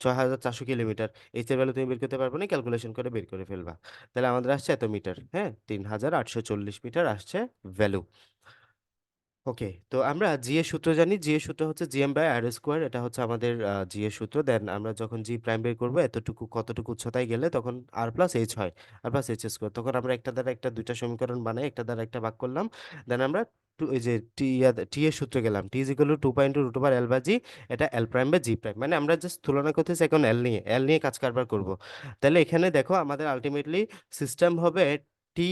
6400 কিলোমিটার। এইচ এর ভ্যালু তুমি বের করতে পারবে না, ক্যালকুলেশন করে বের করে ফেলবা। তাহলে আমাদের আসছে এত মিটার। হ্যাঁ, 3840 মিটার আসছে ভ্যালু। ওকে, তো আমরা জি এর সূত্র জানি। জি এর সূত্র হচ্ছে জিএম বাই আর স্কোয়ার। এটা হচ্ছে আমাদের জি এর সূত্র। দেন আমরা যখন জি প্রাইম বের করবো এতটুকু কতটুকু উচ্চতায় গেলে তখন আর প্লাস এইচ হয়, আর প্লাস এইচ স্কোয়ার। তখন আমরা একটা দ্বারা একটা দুইটা সমীকরণ বানাই, একটা দ্বারা একটা ভাগ করলাম। দেন আমরা এই যে টি এর সূত্রে গেলাম। টি ইজ ইকুয়াল টু 2.2 √এল/জি। এটা এল প্রাইম বাই জি প্রাইম, মানে আমরা জাস্ট তুলনা করতেছি এখন এল নিয়ে কাজ কারবার করব। তাহলে এখানে দেখো আমাদের আলটিমেটলি সিস্টেম হবে T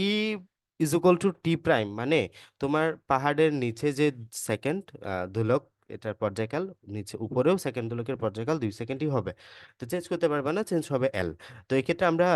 is equal to T prime, মানে তোমার পাহাড়ের নিচে যে সেকেন্ড দোলক, এটার পর্যায়কাল নিচে উপরেও সেকেন্ড দোলকের পর্যায়কাল 2 সেকেন্ডই হবে। তো চেঞ্জ করতে পারবে না, চেঞ্জ হবে এল। তো এক্ষেত্রে আমরা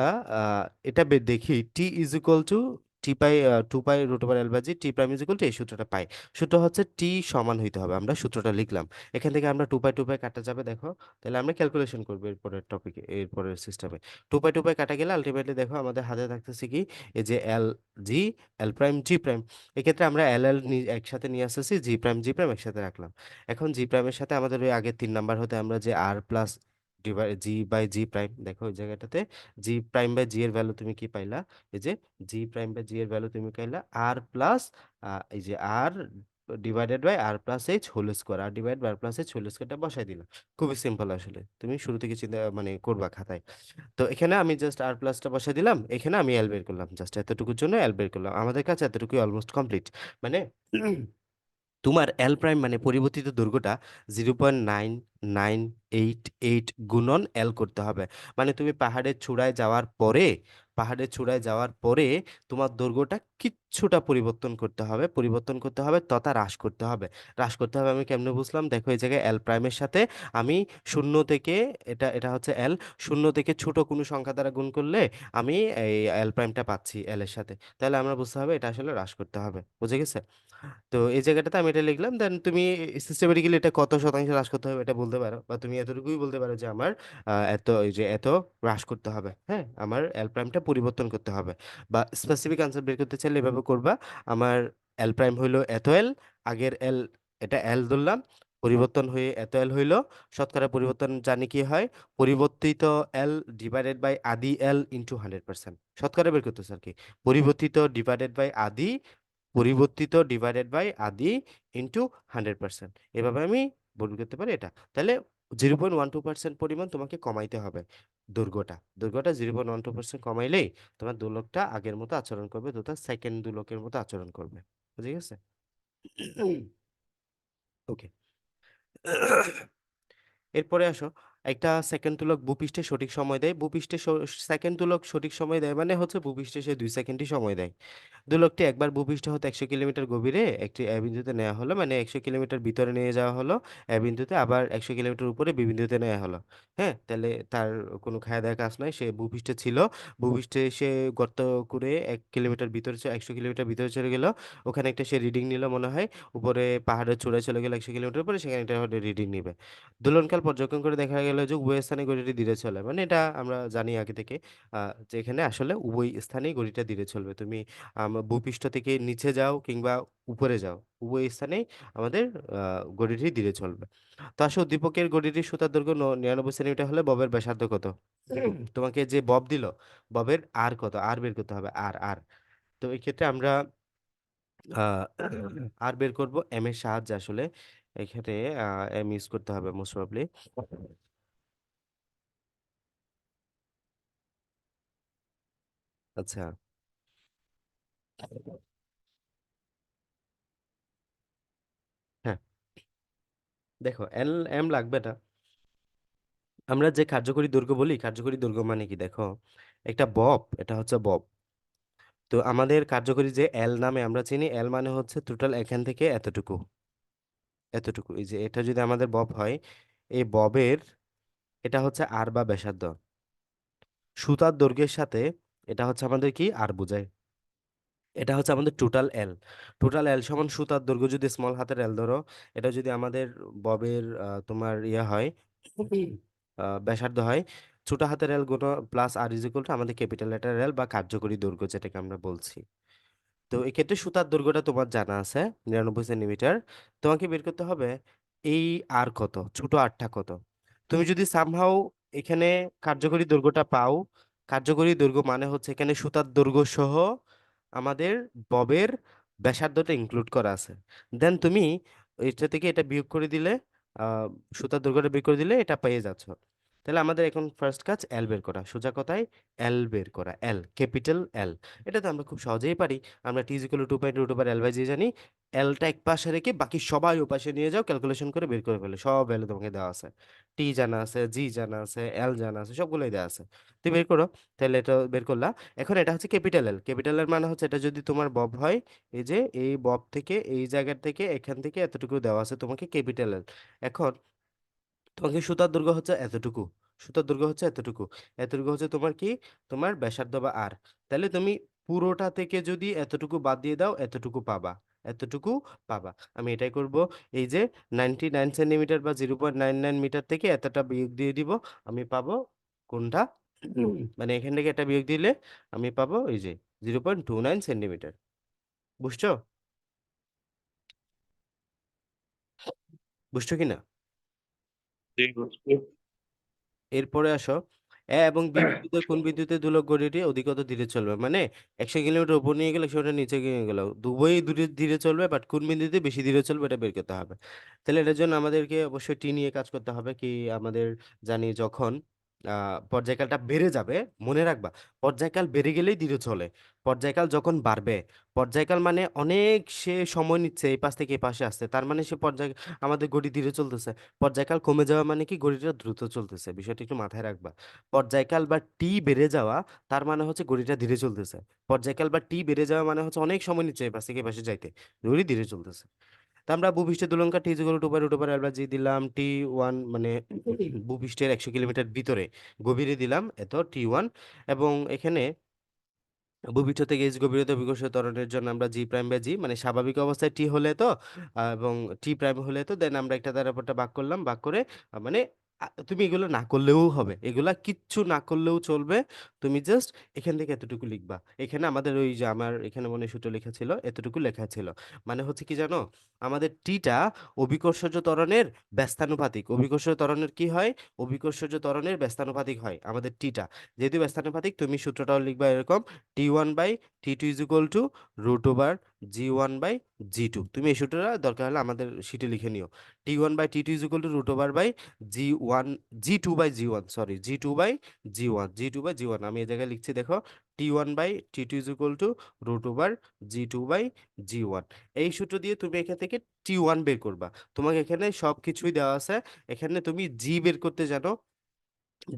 এটা দেখি T is equal to T pi 2 pi √এল/জি T prime is equal to এই সূত্রটা পাই। সূত্র হচ্ছে টি সমান হইতে হবে, আমরা সূত্রটা লিখলাম। এখান থেকে আমরা 2 পাই কাটা যাবে দেখো। তাহলে আমরা ক্যালকুলেশন করবো এরপরের টপিকে, এরপরের সিস্টেমে। 2 পাই কাটা গেলে আলটিমেটলি দেখো আমাদের হাতে থাকতেছে কি, এই যে এল জি, এল প্রাইম জি প্রাইম। এক্ষেত্রে আমরা এল এল একসাথে নিয়ে আসতেছি, জি প্রাইম একসাথে রাখলাম। এখন জি প্রাইমের সাথে আমাদের ওই আগের 3 নাম্বার হতে আমরা যে R plus G by G prime, দেখো ওই জায়গাটাতে জি প্রাইম বাই জি এর ভ্যালু তুমি কি পাইলা? এই যে জি প্রাইম বাই জি এর ভ্যালু তুমি পাইলা আর প্লাস এই যে R divided by R plus H whole square, R divide by R plus H whole স্কোয়ারটা বসাই দিলাম। খুবই সিম্পল আসলে, তুমি শুরু থেকে চিন্তা মানে করবা খাতায়। তো এখানে আমি জাস্ট আর প্লাসটা বসাই দিলাম, এখানে আমি এল বের করলাম, জাস্ট এতটুকুর জন্য এল বের করলাম। আমাদের কাছে এতটুকুই অলমোস্ট কমপ্লিট। মানে তোমার এল প্রাইম মানে পরিবর্তিত দৈর্ঘ্যটা 0.9988 গুণন এল করতে হবে। মানে তুমি পাহাড়ের চূড়ায় যাওয়ার পরে, পাহাড়ের চূড়ায় যাওয়ার পরে তোমার দৈর্ঘ্যটা কিচ্ছুটা পরিবর্তন করতে হবে তথা হ্রাস করতে হবে। হ্রাস করতে হবে আমি কেমনে বুঝলাম? দেখো এই জায়গায় এল প্রাইমের সাথে আমি শূন্য থেকে, এটা এটা হচ্ছে এল, শূন্য থেকে ছোট কোনো সংখ্যা দ্বারা গুণ করলে আমি এই এল প্রাইমটা পাচ্ছি এল এর সাথে। তাহলে আমরা বুঝতে হবে এটা আসলে হ্রাস করতে হবে। বুঝে গেছে? তো এই জায়গাটাতে আমি এটা লিখলাম। দেন তুমি সিস্টেমেটিক্যালি এটা কত শতাংশ হ্রাস করতে হবে এটা বলতে পারো, বা তুমি এতটুকুই বলতে পারো যে আমার এত এই যে এত হ্রাস করতে হবে। হ্যাঁ, আমার এল প্রাইমটা পরিবর্তন করতে হবে, বা স্পেসিফিক আনসার বের করতে চাইলে এভাবে করবা। আমার এল প্রাইম হইলো এত এল, আগের এল, এটা এল ধরলাম, পরিবর্তন হয়ে এত এল হইলো। শতকরা পরিবর্তন জানি কি হয়? পরিবর্তিত এল ডিভাইডেড বাই আদি এল ইন্টু 100%। শতকরা বের করতেছে আর কি। পরিবর্তিত ডিভাইডেড বাই আদি, পরিবর্তিত ডিভাইডেড বাই আদি ইন্টু 100%। এভাবে আমি বর্গ করতে পারি এটা। তাহলে 0.12% পরিমাণ তোমাকে কমাইতে হবে দৈর্ঘ্যটা 0.12% কমাইলেই তোমার দোলকটা আগের মতো আচরণ করবে, তথা সেকেন্ড দোলকের মতো আচরণ করবে। বুঝে গেছে? ওকে। এরপরে আসো, একটা সেকেন্ড তুলক ভূপৃষ্ঠে সঠিক সময় দেয়। ভূপৃষ্ঠে সেকেন্ড তুলক সঠিক সময় দেয় মানে হচ্ছে ভূপৃষ্ঠে সে 2 সেকেন্ডই সময় দেয়। দোলকটি একবার ভূপৃষ্ঠ হতে 100 কিলোমিটার গভীরে একটি বিন্দুতে নেওয়া হলো, মানে 100 কিলোমিটার ভিতরে নিয়ে যাওয়া হলো বিন্দুতে, আবার 100 কিলোমিটার উপরে বি বিন্দুতে নেওয়া হলো। হ্যাঁ, তাহলে তার কোনো খায়া দেওয়া কাজ নাই, সে ভূপৃষ্ঠে ছিল। ভূপৃষ্ঠে সে গর্ত করে 1 কিলোমিটার ভিতরে 100 কিলোমিটার ভিতরে চলে গেল। ওখানে একটা সে রিডিং নিল মনে হয়। উপরে পাহাড়ের চূড়ায় চলে গেল 100 কিলোমিটার উপরে, সেখানে একটা রিডিং নিবে। দোলনকাল পর্যবেক্ষণ করে দেখা গেল যে উভয় স্থানে ঘড়িটি ধীরে চলে, মানে এটা আমরা জানি আগে থেকে যে এখানে আসলে উভয় স্থানেই ঘড়িটা ধীরে চলবে। তুমি ভূপৃষ্ঠ থেকে নিচে যাও কিংবা উপরে যাও, উভয় স্থানেই আমাদের ঘড়িটি ধীরে চলবে। তো আসলে উদ্দীপকের ঘড়িটির সুতার দৈর্ঘ্য 99 সেন্টিমিটার হলে ববের ব্যাসার্ধ কত? তোমাকে যে বব দিল, ববের আর কত, আর বের করতে হবে, আর আর। তো এই ক্ষেত্রে আমরা আহ, আর বের করব এম এর সাহায্যে আসলে এখানে এম ইউজ করতে হবে মোস্ট প্রবাবলি। আচ্ছা, হ্যাঁ, দেখো এল এম লাগবে না। আমরা যে কার্যকরী দৈর্ঘ্য বলি, কার্যকরী দৈর্ঘ্য মানে কি দেখো, একটা বব, এটা হচ্ছে বব। তো আমাদের কার্যকরী যে এল নামে আমরা চিনি, এল মানে হচ্ছে টোটাল এখান থেকে এতটুকু, এতটুকু। এই যে এটা যদি আমাদের বব হয়, এই ববের এটা হচ্ছে আর বা ব্যাসার্ধ, সুতার দৈর্ঘ্যের সাথে এটা হচ্ছে আমাদের কি আর বোঝায়। এটা হচ্ছে আমাদের টোটাল এল। টোটাল এল সমান সুতার দৈর্ঘ্য যদি স্মল হাতের এল ধরো, এটা যদি আমাদের ববের তোমার ইয়ে হয়, ব্যাসার্ধ হয়, ছোট হাতের এল গুণ plus R is equal to আমাদের ক্যাপিটাল লেটার এল বা কার্যকরী দৈর্ঘ্য যেটাকে আমরা বলছি। তো এক্ষেত্রে সুতার দৈর্ঘ্যটা তোমার জানা আছে 99 সেন্টিমিটার। তোমাকে বের করতে হবে এই আর কত, ছোট আরটা কত। তুমি যদি সামহাও এখানে কার্যকরী দৈর্ঘ্যটা পাও, কার্যকরী দৈর্ঘ্য মানে হচ্ছে এখানে সুতার দৈর্ঘ্য সহ আমাদের ববের ব্যাসার্ধটা ইনক্লুড করা আছে। দেন তুমি এটা থেকে এটা বিয়োগ করে দিলে, আহ, সুতার দৈর্ঘ্যটা বিয়োগ করে দিলে এটা পেয়ে যাচ্ছ। তাহলে আমাদের এখন ফার্স্ট কাজ এল বের করা, সোজা কথায় এল বের করা, এল ক্যাপিটাল এল। এটা তো আমরা খুব সহজেই পারি। আমরা T equal to point root over L by G জানি। এলটা এক পাশে রেখে বাকি সবাই ও পাশে নিয়ে যাও, ক্যালকুলেশন করে বের করে ফেলে, সব ভ্যালু তোমাকে দেওয়া আছে। টি জানা আছে, জি জানা আছে, এল জানা আছে, সবগুলোই দেওয়া আছে। তুই বের করো। তাহলে এটা বের করলা। এখন এটা হচ্ছে ক্যাপিটাল এল। ক্যাপিটাল এল মানে হচ্ছে এটা যদি তোমার বব হয়, এই যে এই বব থেকে এই জায়গার থেকে এখান থেকে এতটুকু দেওয়া আছে তোমাকে ক্যাপিটাল এল। এখন তোমাকে সুতার দৈর্ঘ্য হচ্ছে এতটুকু, সুতার দৈর্ঘ্য হচ্ছে এতটুকু, এতটুকু হচ্ছে তোমার কি, তোমার ব্যাসার্ধ বা আর। তাহলে তুমি পুরোটা থেকে যদি এতটুকু বাদ দিয়ে দাও, এতটুকু পাবা, এতটুকু পাবা। আমি এটাই করব। এই যে 99 সেন্টিমিটার বা 0.99 মিটার থেকে এতটা বিয়োগ দিয়ে দিব, আমি পাবো কোনটা, মানে এখান থেকে এটা বিয়োগ দিলে আমি পাবো এই যে 0.29 সেন্টিমিটার। বুঝছো? বুঝছো কি না? জি বুঝছি। এরপরে আসো, এ এবং বি বিন্দুতে কোন বিন্দুতে দুলক গড়িটি অধিকতর ধীরে চলবে, মানে 100 কিলোমিটার উপর নিয়ে গেলে 100 নিচে নিয়ে গেল, দুবোই দূরে ধীরে চলবে, বাট কোন বিন্দুতে বেশি ধীরে চলবে এটা বের করতে হবে। তাহলে এটার জন্য আমাদেরকে অবশ্যই টি নিয়ে কাজ করতে হবে। কি আমাদের জানি যখন পর্যায়কালটা বেড়ে যাবে, মনে রাখবা পর্যায়কাল বেড়ে গেলেই ধীরে চলে। পর্যায়কাল যখন বাড়বে, পর্যায়কাল মানে অনেক সে সময় নিচ্ছে এই পাশ থেকে এই পাশে আসছে, তার মানে সে পর্যায় আমাদের গতি ধীরে চলতেছে। পর্যায়কাল কমে যাওয়া মানে কি ঘড়িটা দ্রুত চলতেছে, বিষয়টা একটু মাথায় রাখবা। পর্যায়কাল বা টি বেড়ে যাওয়া তার মানে হচ্ছে ঘড়িটা ধীরে চলতেছে। পর্যায়কাল বা টি বেড়ে যাওয়া মানে হচ্ছে অনেক সময় নিচ্ছে এই পাশ থেকে এই পাশে যাইতে, ঘড়ি ধীরে চলতেছে। তা আমরা ভূপৃষ্ঠের দুলঙ্কার T equal to by root over L by G দিলাম, টি ওয়ান মানে ভূপৃষ্ঠের 100 কিলোমিটার ভিতরে গভীরে দিলাম এত টি ওয়ান। এবং এখানে ভূপৃষ্ঠ থেকে এইচ গভীরতা বিকর্ষিত ত্বরণের জন্য আমরা জি প্রাইম বাই জি, মানে স্বাভাবিক অবস্থায় টি হলে তো এবং টি প্রাইম হলে তো দেন আমরা একটা দ্বারা পরটা ভাগ করলাম, ভাগ করে মানে তুমি এগুলো না করলেও হবে, এগুলা কিচ্ছু না করলেও চলবে। তুমি জাস্ট এখান থেকে এতটুকু লিখবা। এখানে আমাদের ওই যে আমার এখানে মনে হয় সূত্র লেখা ছিল, এতটুকু লেখা ছিল। মানে হচ্ছে কি জানো, আমাদের টিটা অভিকর্ষজ ত্বরণের ব্যস্তানুপাতিক। অভিকর্ষজ ত্বরণের কি হয়, অভিকর্ষজ ত্বরণের ব্যস্তানুপাতিক হয় আমাদের টিটা। যেহেতু ব্যস্তানুপাতিক, তুমি সূত্রটাও লিখবা এরকম, T one by T two is equal to root over G one by G two. তুমি এই সূত্রটা দরকার হলে আমাদের শিটে লিখে নিও। T one by T two is equal to root over by G one, G two by G one, sorry G two by G one, G two by G one. আমি এই জায়গায় লিখছি দেখো, T one by T two is equal to root over G two by G one. এই সূত্র দিয়ে তুমি এখান থেকে টি ওয়ান বের করবা। তোমাকে এখানে সব কিছুই দেওয়া আছে। এখানে তুমি জি বের করতে জানো,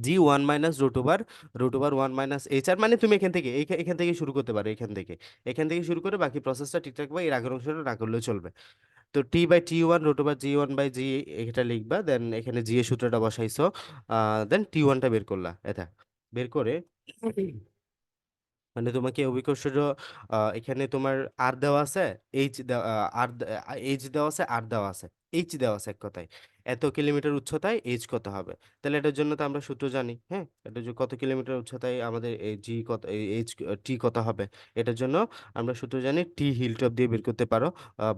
G one minus root over one minus H R, মানে তুমি এখান থেকে এখান থেকে শুরু করতে পারো, এখান থেকে এখান থেকে শুরু করে বাকি প্রসেসটা ঠিকঠাক বা এর আগের অংশটা না করলেও চলবে। তো T by T one root over G one by G, এটা লিখবা। দেন এখানে জি এর সূত্রটা বসাইছো, দেন টি ওয়ানটা বের করলা। এটা বের করে মানে তোমাকে অভিকর্ষজ এখানে তোমার আর দেওয়া আছে, এইচ আর এইচ দেওয়া আছে, আর দেওয়া আছে, এইচ দেওয়া আছে, এক কথায় এত কিলোমিটার উচ্চতায় এইচ কত হবে। তাহলে এটার জন্য তো আমরা সূত্র জানি, হ্যাঁ, এটা যে কত কিলোমিটার উচ্চতায় আমাদের এই জি কত, এইচ টি কত হবে। এটার জন্য আমরা সূত্র জানি, টি হিলটপ দিয়ে বের করতে পারো,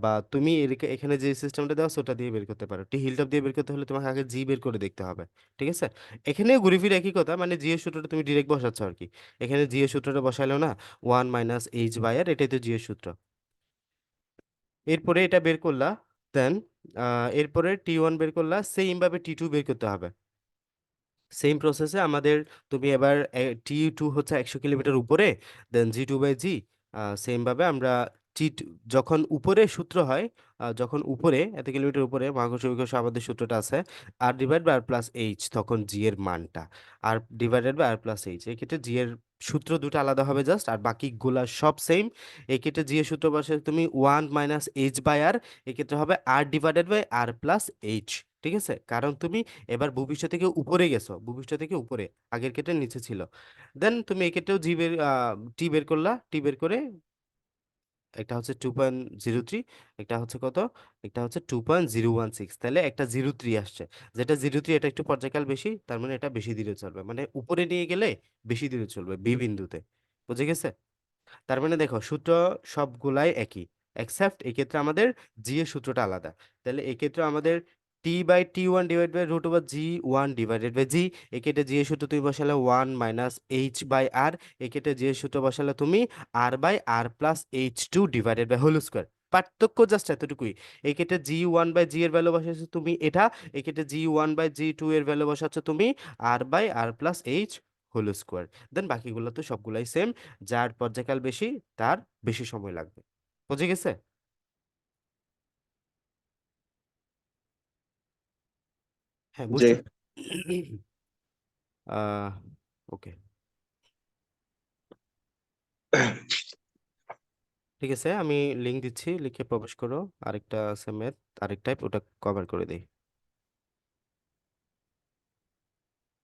বা তুমি এখানে যে সিস্টেমটা দেওয়া আছে ওটা দিয়ে বের করতে পারো। টি হিলটপ দিয়ে বের করতে হলে তোমাকে আগে জি বের করে দেখতে হবে। ঠিক আছে? এখানেও ঘুরে ফিরে একই কথা, মানে জি এর সূত্রটা তুমি ডিরেক্ট বসাচ্ছ আর কি। এখানে জি এর সূত্রটা বসাইলেও না, ওয়ান মাইনাস এইচ বাই আর, এটাই তো জি এর সূত্র। এরপরে এটা বের করলা, দেন এরপরে T1 বের করলা, সেম ভাবে T2 বের করতে হবে। সেম প্রসেসে আমাদের, তুমি এবার T2 হচ্ছে 100 কিলোমিটার উপরে, দেন G2/G, সেম ভাবে আমরা টি যখন উপরে সূত্র হয়, যখন উপরে এত কিলোমিটার উপরে মহাকর্ষ বিকর্ষ আমাদের সূত্রটা আছে R/R+H, তখন জি এর মানটা R/R+H, এক্ষেত্রে জি এর সূত্র দুটো আলাদা হবে জাস্ট, আর বাকিগুলা সব সেম। এক্ষেত্রে জি এর সূত্র বসে তুমি 1 - H/R, এক্ষেত্রে হবে R/R+H। ঠিক আছে, কারণ তুমি এবার ভূপৃষ্ঠ থেকে উপরে গেছো, ভূপৃষ্ঠ থেকে উপরে, আগের ক্ষেত্রে নিচে ছিল। দেন তুমি এক্ষেত্রেও টি বের করলা, টি বের করে একটা হচ্ছে 2.03, একটা হচ্ছে কত, একটা হচ্ছে 2.016, তাহলে একটা 03 আসছে। যেটা 03 এটা একটু পর্যায়কাল বেশি, তার মানে এটা বেশি দূরে চলবে, মানে উপরে নিয়ে গেলে বেশি দূরে চলবে বি বিন্দুতে। বুঝে গেছে? তার মানে দেখো সূত্র সবগুলাই একই, এক্সেপ্ট এক্ষেত্রে আমাদের জি এর সূত্রটা আলাদা। তাহলে এক্ষেত্রে আমাদের T/T1/√/G1/G, এক্ষেত্রে জি এর সূত্র তুমি বসালে 1 - H/R, এক্ষেত্রে জি এর সূত্র বসালে তুমি R/R+H2/হোল স্কোয়ার। পার্থক্য জাস্ট এতটুকুই। এক্ষেত্রে G1/G এর ভ্যালু বসাচ্ছ তুমি এটা, এক্ষেত্রে G1/G2 এর ভ্যালু বসাচ্ছ তুমি R/R+H/হোল স্কোয়ার। দেন বাকিগুলো তো সবগুলাই সেম, যার পর্যায়কাল বেশি তার বেশি সময় লাগবে। বুঝে গেছে? হ্যাঁ, জি। বুঝতে আহ ওকে, ঠিক আছে, আমি লিংক দিচ্ছি, লিখে প্রবেশ করো। আরেকটা আছে ম্যাথ, আরেকটা ওটা কভার করে দেই।